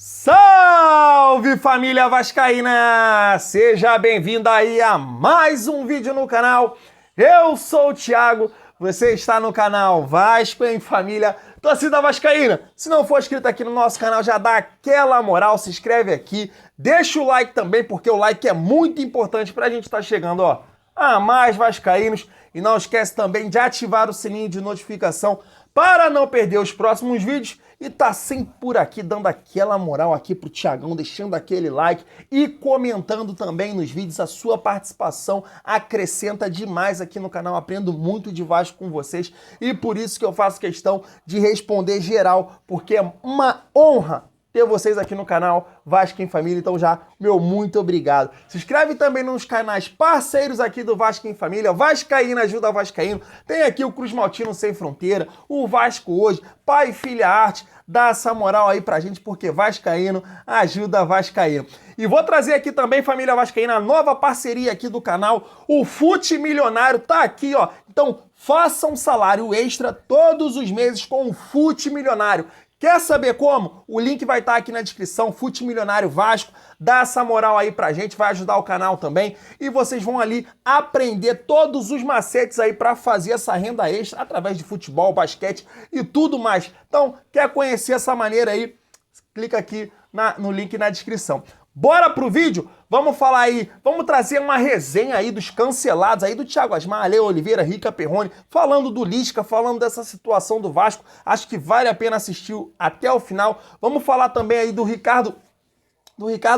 Salve, família vascaína! Seja bem-vindo aí a mais um vídeo no canal. Eu sou o Thiago, você está no canal Vasco em Família, torcida vascaína. Se não for inscrito aqui no nosso canal, já dá aquela moral, se inscreve aqui, deixa o like também, porque o like é muito importante para a gente estar chegando, a mais vascaínos. E não esquece também de ativar o sininho de notificação para não perder os próximos vídeos. E tá sempre por aqui, dando aquela moral aqui pro Thiagão, deixando aquele like e comentando também nos vídeos. A sua participação acrescenta demais aqui no canal. Aprendo muito de Vasco com vocês e por isso que eu faço questão de responder geral, porque é uma honra ter vocês aqui no canal Vasco em Família. Então já, meu muito obrigado. Se inscreve também nos canais parceiros aqui do Vasco em Família. Vascaína ajuda Vascaíno. Tem aqui o Cruz Maltino Sem Fronteira, o Vasco Hoje, Pai e Filha Arte. Dá essa moral aí pra gente, porque Vascaíno ajuda Vascaíno. E vou trazer aqui também, família vascaína, a nova parceria aqui do canal, o Fute Milionário, tá aqui, Então, faça um salário extra todos os meses com o Fute Milionário. Quer saber como? O link vai estar aqui na descrição, Fute Milionário Vasco. Dá essa moral aí pra gente, vai ajudar o canal também. E vocês vão ali aprender todos os macetes aí pra fazer essa renda extra através de futebol, basquete e tudo mais. Então, quer conhecer essa maneira aí? Clica aqui no link na descrição. Bora pro vídeo? Vamos falar aí, vamos trazer uma resenha aí dos cancelados aí do Thiago Asmar, Léo Oliveira, Rica Perrone, falando do Lisca, falando dessa situação do Vasco. Acho que vale a pena assistir até o final. Vamos falar também aí do Ricardo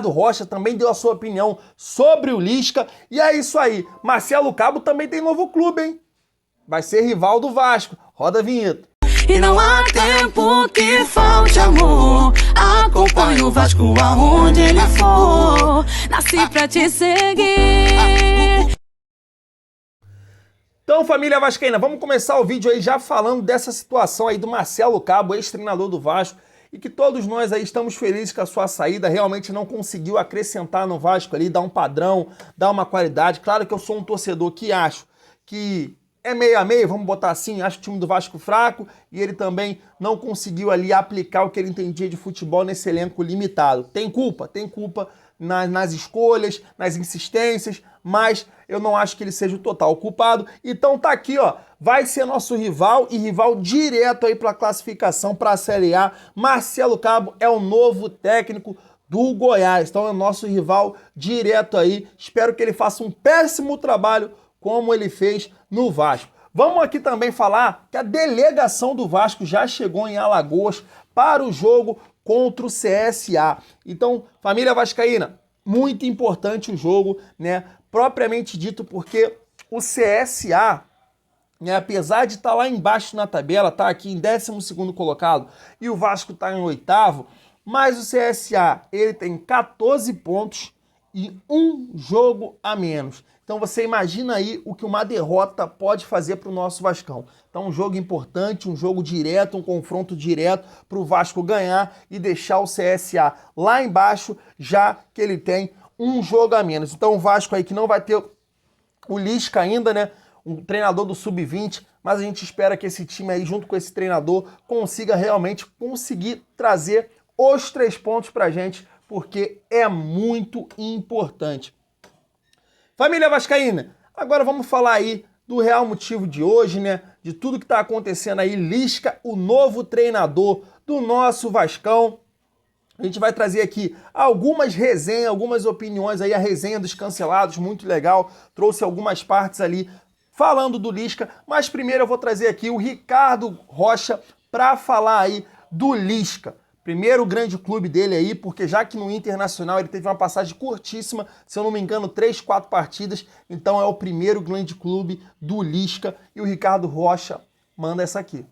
Rocha, também deu a sua opinião sobre o Lisca. E é isso aí, Marcelo Cabo também tem novo clube, hein? Vai ser rival do Vasco. Roda a vinheta. E não há tempo que falte amor. Acompanhe o Vasco aonde ele for. Nasci pra te seguir. Então, família vascaína, vamos começar o vídeo aí já falando dessa situação aí do Marcelo Cabo, ex-treinador do Vasco, e que todos nós aí estamos felizes com a sua saída. Realmente não conseguiu acrescentar no Vasco ali, dar um padrão, dar uma qualidade. Claro que eu sou um torcedor que acho que é meio a meio, vamos botar assim, acho o time do Vasco fraco e ele também não conseguiu ali aplicar o que ele entendia de futebol nesse elenco limitado. Tem culpa nas escolhas, nas insistências, mas eu não acho que ele seja o total culpado. Então tá aqui, vai ser nosso rival e rival direto aí para a classificação para a Série A. Marcelo Cabo é o novo técnico do Goiás, então é nosso rival direto aí. Espero que ele faça um péssimo trabalho como ele fez no Vasco. Vamos aqui também falar que a delegação do Vasco já chegou em Alagoas para o jogo contra o CSA. Então, família vascaína, muito importante o jogo, né? Propriamente dito, porque o CSA, né, apesar de estar lá embaixo na tabela, tá aqui em 12º colocado, e o Vasco está em 8º, mas o CSA, ele tem 14 pontos e um jogo a menos. Então você imagina aí o que uma derrota pode fazer para o nosso Vascão. Então um jogo importante, um jogo direto, um confronto direto para o Vasco ganhar e deixar o CSA lá embaixo, já que ele tem um jogo a menos. Então o Vasco aí que não vai ter o Lisca ainda, né? Um treinador do Sub-20, mas a gente espera que esse time aí, junto com esse treinador, consiga realmente trazer os 3 pontos para a gente, porque é muito importante. Família vascaína, agora vamos falar aí do real motivo de hoje, né? De tudo que está acontecendo aí. Lisca, o novo treinador do nosso Vascão. A gente vai trazer aqui algumas resenhas, algumas opiniões aí, a resenha dos cancelados, muito legal. Trouxe algumas partes ali falando do Lisca, mas primeiro eu vou trazer aqui o Ricardo Rocha para falar aí do Lisca. Primeiro grande clube dele aí, porque já que no Internacional ele teve uma passagem curtíssima, se eu não me engano, 3, 4 partidas, então é o primeiro grande clube do Lisca e o Ricardo Rocha manda essa aqui.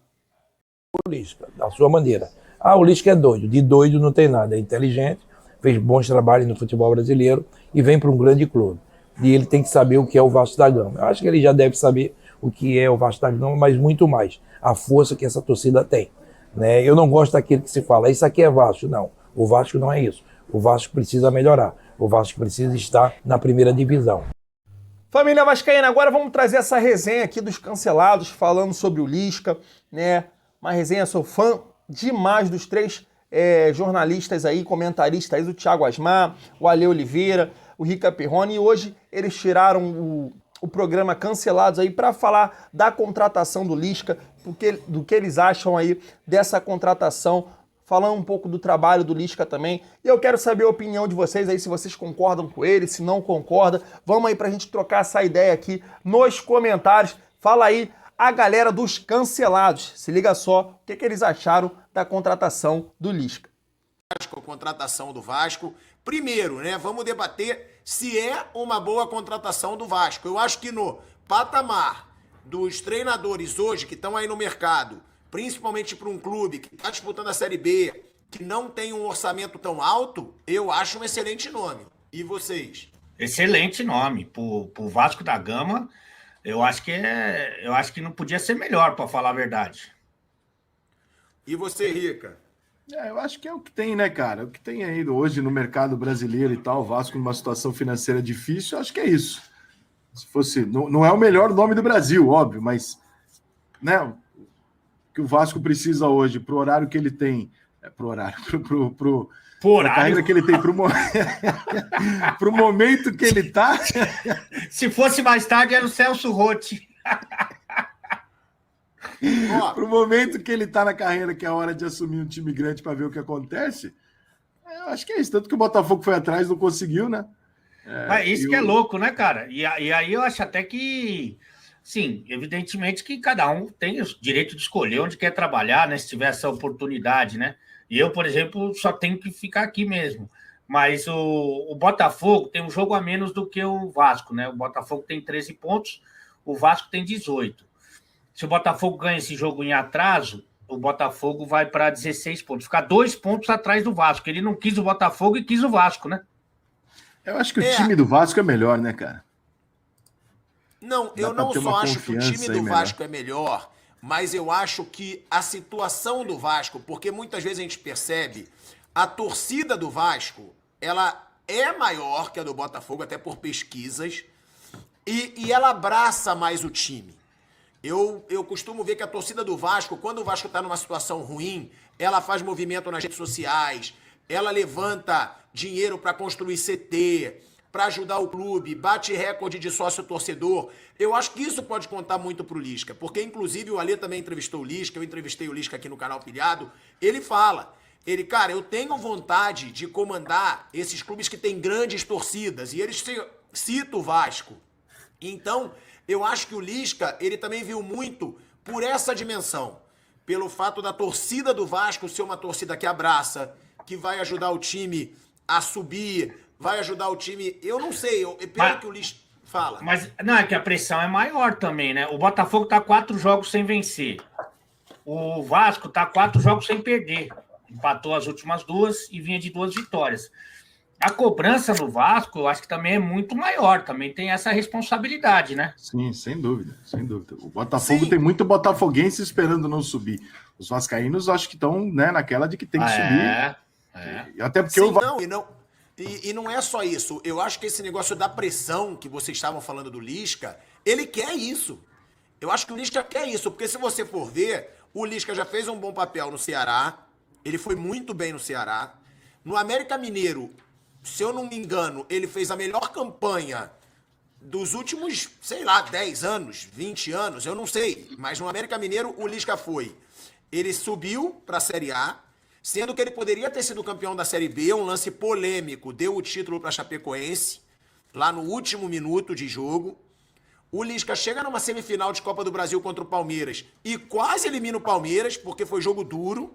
O Lisca, da sua maneira. O Lisca é doido, de doido não tem nada, é inteligente, fez bons trabalhos no futebol brasileiro e vem para um grande clube. E ele tem que saber o que é o Vasco da Gama. Eu acho que ele já deve saber o que é o Vasco da Gama, mas muito mais, a força que essa torcida tem. Né? Eu não gosto daquilo que se fala, isso aqui é Vasco. Não, o Vasco não é isso. O Vasco precisa melhorar. O Vasco precisa estar na primeira divisão. Família vascaína, agora vamos trazer essa resenha aqui dos cancelados, falando sobre o Lisca, né? Uma resenha, sou fã demais dos 3 jornalistas aí, comentaristas, o Thiago Asmar, o Ale Oliveira, o Rica Perrone, e hoje eles tiraram o programa Cancelados aí para falar da contratação do Lisca, do que eles acham aí dessa contratação, falando um pouco do trabalho do Lisca também. E eu quero saber a opinião de vocês aí, se vocês concordam com ele, se não concordam. Vamos aí pra gente trocar essa ideia aqui nos comentários. Fala aí a galera dos Cancelados. Se liga só o que eles acharam da contratação do Lisca. A contratação do Vasco. Primeiro, né, vamos debater se é uma boa contratação do Vasco. Eu acho que no patamar dos treinadores hoje que estão aí no mercado, principalmente para um clube que está disputando a Série B, que não tem um orçamento tão alto, eu acho um excelente nome. E vocês? Excelente nome. Pro Vasco da Gama, eu acho que não podia ser melhor, para falar a verdade. E você, Rica? Eu acho que é o que tem, né, cara? O que tem aí hoje no mercado brasileiro e tal, o Vasco numa situação financeira difícil, eu acho que é isso. Se fosse, não é o melhor nome do Brasil, óbvio, mas, né, o que o Vasco precisa hoje pro horário que ele tem, pro carreira que ele tem, pro momento que ele tá. Se fosse mais tarde, era o Celso Rotti. Pro momento que ele tá na carreira, que é a hora de assumir um time grande para ver o que acontece, eu acho que é isso. Tanto que o Botafogo foi atrás, não conseguiu, né? Mas isso que é louco, né, cara? E aí eu acho até que, sim, evidentemente que cada um tem o direito de escolher onde quer trabalhar, né? Se tiver essa oportunidade, né? E eu, por exemplo, só tenho que ficar aqui mesmo. Mas o Botafogo tem um jogo a menos do que o Vasco, né? O Botafogo tem 13 pontos, o Vasco tem 18. Se o Botafogo ganha esse jogo em atraso, o Botafogo vai para 16 pontos. Ficar 2 pontos atrás do Vasco. Ele não quis o Botafogo e quis o Vasco, né? Eu acho que o time do Vasco é melhor, né, cara? Não, eu não só acho que o time do Vasco é melhor, mas eu acho que a situação do Vasco, porque muitas vezes a gente percebe, a torcida do Vasco, ela é maior que a do Botafogo, até por pesquisas, e ela abraça mais o time. Eu costumo ver que a torcida do Vasco, quando o Vasco está numa situação ruim, ela faz movimento nas redes sociais, ela levanta dinheiro para construir CT, para ajudar o clube, bate recorde de sócio-torcedor. Eu acho que isso pode contar muito pro Lisca, porque inclusive o Alê também entrevistou o Lisca, eu entrevistei o Lisca aqui no canal Pilhado, ele fala, cara, eu tenho vontade de comandar esses clubes que têm grandes torcidas, e eles citam o Vasco. Então, eu acho que o Lisca, ele também viu muito por essa dimensão, pelo fato da torcida do Vasco ser uma torcida que abraça, que vai ajudar o time a subir, vai ajudar o time... Eu não sei, pelo que o Lisca fala. Mas não, é que a pressão é maior também, né? O Botafogo tá 4 jogos sem vencer. O Vasco tá 4 jogos sem perder. Empatou as últimas 2 e vinha de 2 vitórias. A cobrança no Vasco, eu acho que também é muito maior, também tem essa responsabilidade, né? Sim, sem dúvida, sem dúvida. O Botafogo tem muito botafoguense esperando não subir. Os vascaínos acho que estão, né, naquela de que tem que subir. Até porque E não é só isso. Eu acho que esse negócio da pressão que vocês estavam falando do Lisca, ele quer isso. Eu acho que o Lisca quer isso, porque se você for ver, o Lisca já fez um bom papel no Ceará, ele foi muito bem no Ceará. No América Mineiro, se eu não me engano, ele fez a melhor campanha dos últimos, sei lá, 10 anos, 20 anos, eu não sei. Mas no América Mineiro, o Lisca foi. Ele subiu para a Série A, sendo que ele poderia ter sido campeão da Série B, um lance polêmico, deu o título para Chapecoense, lá no último minuto de jogo. O Lisca chega numa semifinal de Copa do Brasil contra o Palmeiras e quase elimina o Palmeiras, porque foi jogo duro,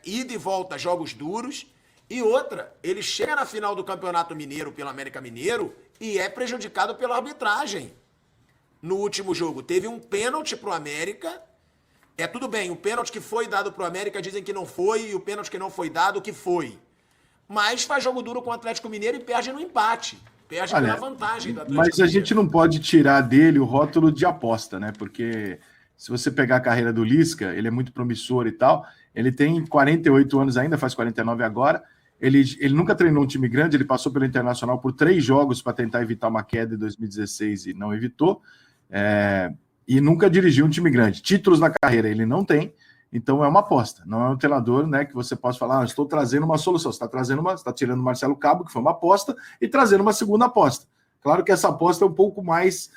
ida e volta, jogos duros. E outra, ele chega na final do Campeonato Mineiro pelo América Mineiro e é prejudicado pela arbitragem. No último jogo, teve um pênalti pro América. Tudo bem, o pênalti que foi dado pro América dizem que não foi, e o pênalti que não foi dado, que foi. Mas faz jogo duro com o Atlético Mineiro e perde no empate. Perde pela vantagem do Atlético Mineiro. Mas a gente não pode tirar dele o rótulo de aposta, né? Porque se você pegar a carreira do Lisca, ele é muito promissor e tal. Ele tem 48 anos ainda, faz 49 agora. Ele nunca treinou um time grande, ele passou pelo Internacional por 3 jogos para tentar evitar uma queda em 2016 e não evitou. E nunca dirigiu um time grande. Títulos na carreira ele não tem. Então é uma aposta, não é um treinador, né, que você possa falar, estou trazendo uma solução. Você está tirando o Marcelo Cabo, que foi uma aposta, e trazendo uma segunda aposta. Claro que essa aposta é um pouco mais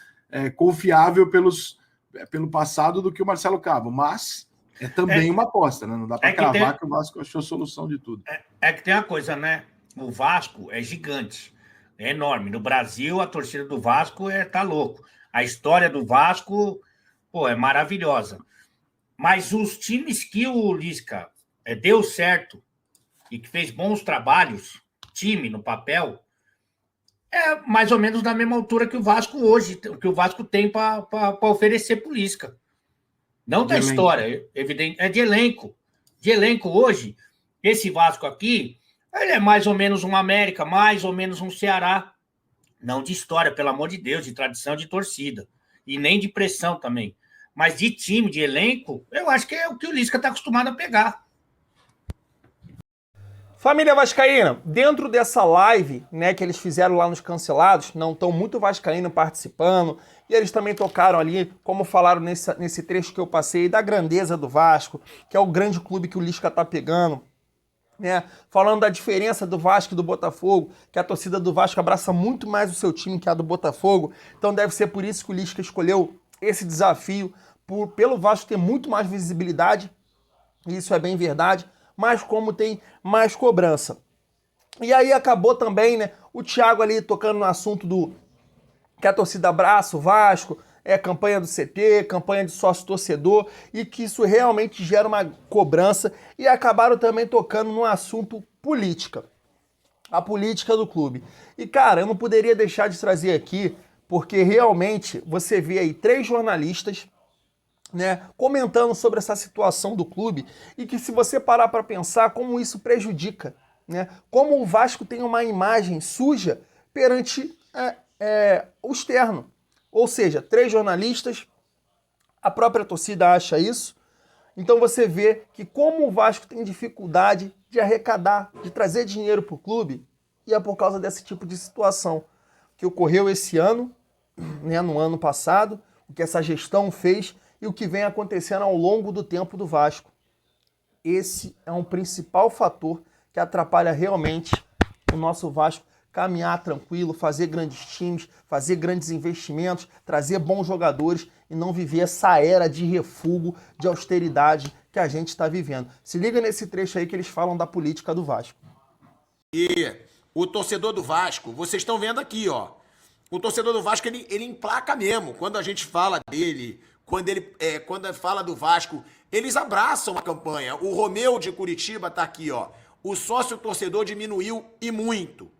confiável pelo passado do que o Marcelo Cabo, mas é também uma aposta, né? Não dá para cravar que o Vasco achou a solução de tudo. É que tem uma coisa, né? O Vasco é gigante, é enorme. No Brasil, a torcida do Vasco tá louco. A história do Vasco, é maravilhosa. Mas os times que o Lisca deu certo e que fez bons trabalhos, time no papel, é mais ou menos na mesma altura que o Vasco hoje, que o Vasco tem para oferecer para o Lisca. Não da história, evidente, é de elenco. De elenco hoje, esse Vasco aqui, ele é mais ou menos um América, mais ou menos um Ceará. Não de história, pelo amor de Deus, de tradição, de torcida. E nem de pressão também. Mas de time, de elenco, eu acho que é o que o Lisca está acostumado a pegar. Família vascaína, dentro dessa live, né, que eles fizeram lá nos Cancelados, não estão muito vascaíno participando, e eles também tocaram ali, como falaram nesse trecho que eu passei, da grandeza do Vasco, que é o grande clube que o Lisca tá pegando, né, falando da diferença do Vasco e do Botafogo, que a torcida do Vasco abraça muito mais o seu time que a do Botafogo, então deve ser por isso que o Lisca escolheu esse desafio, pelo Vasco ter muito mais visibilidade, e isso é bem verdade, mas como tem mais cobrança. E aí acabou também, né, o Thiago ali tocando no assunto do que a torcida abraça o Vasco, campanha do CT, campanha de sócio-torcedor, e que isso realmente gera uma cobrança, e acabaram também tocando no assunto política, a política do clube. E cara, eu não poderia deixar de trazer aqui, porque realmente você vê aí 3 jornalistas, né, comentando sobre essa situação do clube, e que se você parar para pensar como isso prejudica, né, como o Vasco tem uma imagem suja perante o externo. Ou seja, 3 jornalistas, a própria torcida acha isso, então você vê que como o Vasco tem dificuldade de arrecadar, de trazer dinheiro para o clube, e é por causa desse tipo de situação que ocorreu esse ano, né, no ano passado, o que essa gestão fez, e o que vem acontecendo ao longo do tempo do Vasco. Esse é um principal fator que atrapalha realmente o nosso Vasco caminhar tranquilo, fazer grandes times, fazer grandes investimentos, trazer bons jogadores e não viver essa era de refúgio, de austeridade que a gente está vivendo. Se liga nesse trecho aí que eles falam da política do Vasco. E o torcedor do Vasco, vocês estão vendo aqui, ó. O torcedor do Vasco, ele emplaca mesmo. Quando a gente fala dele, quando fala do Vasco, eles abraçam a campanha. O Romeu de Curitiba tá aqui, ó. O sócio-torcedor diminuiu e muito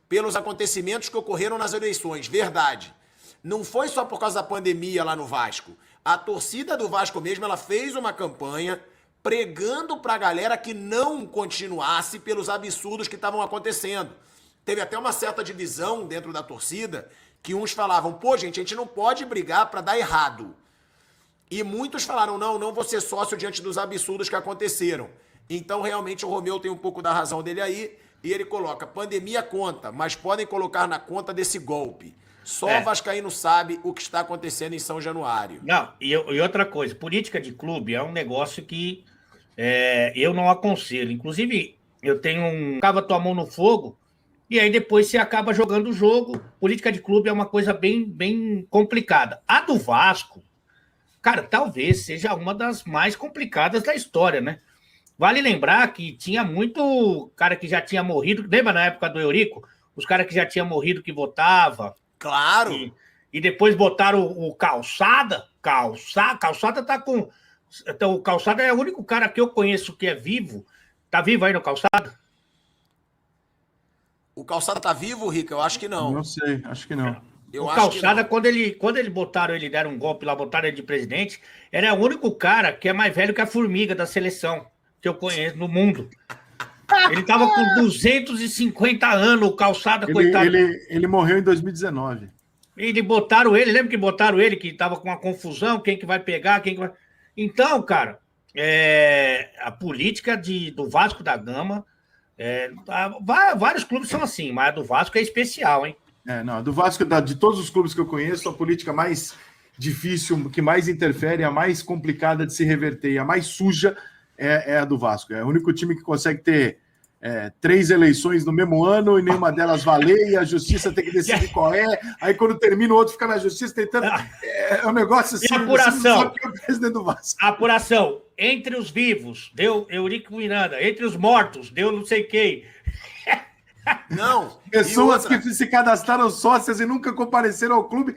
pelos acontecimentos que ocorreram nas eleições. Verdade. Não foi só por causa da pandemia lá no Vasco. A torcida do Vasco mesmo, ela fez uma campanha pregando pra galera que não continuasse pelos absurdos que estavam acontecendo. Teve até uma certa divisão dentro da torcida, que uns falavam, pô, gente, a gente não pode brigar pra dar errado. E muitos falaram, não vou ser sócio diante dos absurdos que aconteceram. Então, realmente, o Romeu tem um pouco da razão dele aí, e ele coloca, pandemia conta, mas podem colocar na conta desse golpe. Só o vascaíno sabe o que está acontecendo em São Januário. Não, e outra coisa, política de clube é um negócio que eu não aconselho. Inclusive, eu tenho acaba tua mão no fogo, e aí depois você acaba jogando o jogo. Política de clube é uma coisa bem, bem complicada. A do Vasco, cara, talvez seja uma das mais complicadas da história, né? Vale lembrar que tinha muito cara que já tinha morrido. Lembra na época do Eurico? Os caras que já tinham morrido que votava. Claro! E depois botaram o Calçada. Calçada tá com... Então, o Calçada é o único cara que eu conheço que é vivo. Tá vivo aí no Calçada? O Calçada tá vivo, Rica? Eu acho que não. Não sei, acho que não. O Calçada, quando ele botaram, ele deram um golpe lá, botaram ele de presidente, era o único cara que é mais velho que a Formiga da seleção que eu conheço no mundo. Ele tava com 250 anos, o Calçada, coitado. Ele morreu em 2019. E botaram ele, lembra que botaram ele, que tava com uma confusão, quem que vai pegar, quem que vai... Então, cara, a política do Vasco da Gama, vários clubes são assim, mas a do Vasco é especial, hein? Não, do Vasco, de todos os clubes que eu conheço, a política mais difícil, que mais interfere, a mais complicada de se reverter e a mais suja é a do Vasco. É o único time que consegue ter 3 eleições no mesmo ano e nenhuma delas valer, e a justiça tem que decidir qual é. Aí quando termina, o outro fica na justiça tentando. É um negócio assim. E apuração. Sabe que é o presidente do Vasco. Apuração. Entre os vivos, deu Eurico Miranda. Entre os mortos, deu não sei quem. Não. Pessoas que se cadastraram sócias e nunca compareceram ao clube,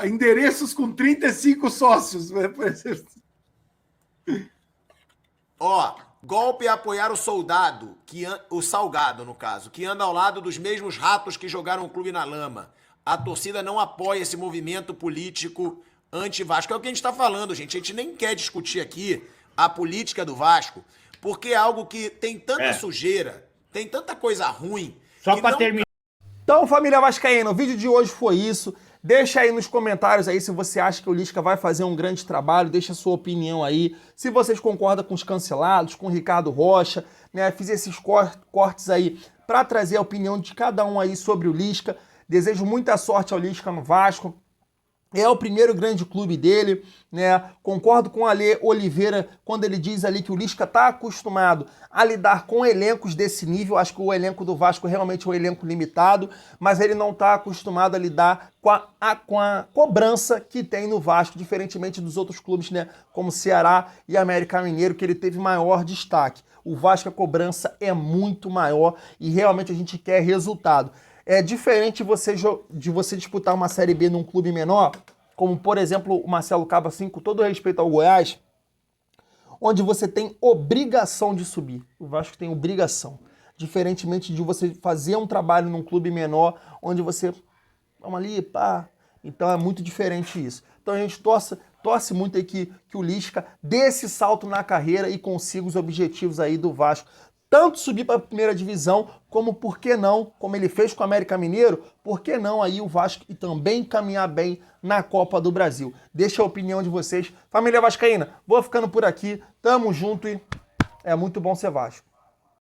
endereços com 35 sócios. Ó, golpe é apoiar o soldado, o Salgado, no caso, que anda ao lado dos mesmos ratos que jogaram o clube na lama. A torcida não apoia esse movimento político anti-Vasco. É o que a gente está falando, gente. A gente nem quer discutir aqui a política do Vasco, porque é algo que tem tanta sujeira, tem tanta coisa ruim. Só para terminar. Então, família vascaína, o vídeo de hoje foi isso. Deixa aí nos comentários aí se você acha que o Lisca vai fazer um grande trabalho, deixa a sua opinião aí. Se vocês concordam com os cancelados, com o Ricardo Rocha, né? Fiz esses cortes aí para trazer a opinião de cada um aí sobre o Lisca. Desejo muita sorte ao Lisca no Vasco. É o primeiro grande clube dele, né? Concordo com o Ale Oliveira quando ele diz ali que o Lisca está acostumado a lidar com elencos desse nível. Acho que o elenco do Vasco realmente é um elenco limitado, mas ele não está acostumado a lidar com a cobrança que tem no Vasco, diferentemente dos outros clubes, né? Como Ceará e América Mineiro, que ele teve maior destaque. O Vasco, a cobrança é muito maior e realmente a gente quer resultado. É diferente de você disputar uma Série B num clube menor, como, por exemplo, o Marcelo Cabo, assim, com todo respeito ao Goiás, onde você tem obrigação de subir. O Vasco tem obrigação. Diferentemente de você fazer um trabalho num clube menor, onde você... Vamos ali, pá. Então é muito diferente isso. Então a gente torce muito aí que o Lisca dê esse salto na carreira e consiga os objetivos aí do Vasco. Tanto subir para a primeira divisão, como por que não, como ele fez com o América Mineiro, por que não aí o Vasco e também caminhar bem na Copa do Brasil. Deixa a opinião de vocês. Família vascaína, vou ficando por aqui, tamo junto e é muito bom ser Vasco.